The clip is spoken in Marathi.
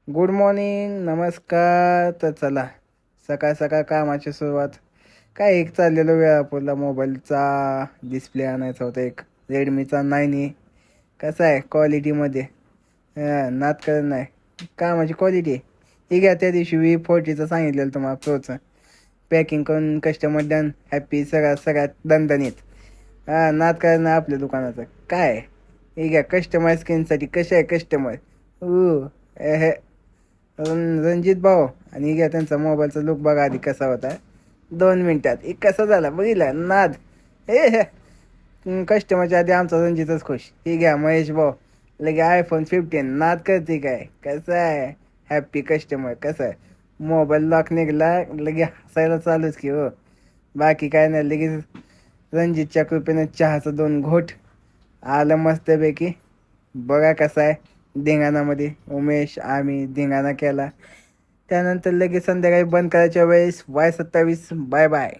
गुड मॉर्निंग, नमस्कार. तर चला, सकाळ सकाळ कामाची सुरुवात. काय एक चाललेलं वेळापूरला मोबाईलचा डिस्प्ले आणायचा होता, एक रेडमीचा 9A. कसा आहे क्वालिटीमध्ये? नात करत नाही, कामाची क्वालिटी आहे. ठीक आहे, त्या दिवशी V40चं सांगितलेलं तुम्हाला, प्रोचं. पॅकिंग करून कस्टमर डन, हॅप्पी, सगळ्यात सगळ्यात दणदणीत. नात करत नाही आपल्या दुकानाचं काय. ठीक आहे, कस्टमर स्क्रीनसाठी कसे आहे कस्टमर. रणजित भाऊ, आणि घ्या त्यांचा मोबाईलचा लुक बघा आधी कसा होता. 2 मिनिटात एक कसा झाला बघितला नाद. हे कस्टमरच्या आधी आमचा रणजितच खुश. ही घ्या महेश भाऊ, लगे iPhone 15 नाद करते काय. कसं आहे हॅप्पी कस्टमर. कसं आहे मोबाईल लॉक निघाला लगे हसायला चालूच की हो. बाकी काय नाही, लगेच रणजितच्या कृपेने चहाचं 2 घोट आलं मस्तपैकी. बघा कसं आहे धिंगाणामध्ये उमेश, आम्ही धिंगाणा केला. त्यानंतर लगेच संध्याकाळी बंद करायच्या वेळेस Y27 बाय बाय.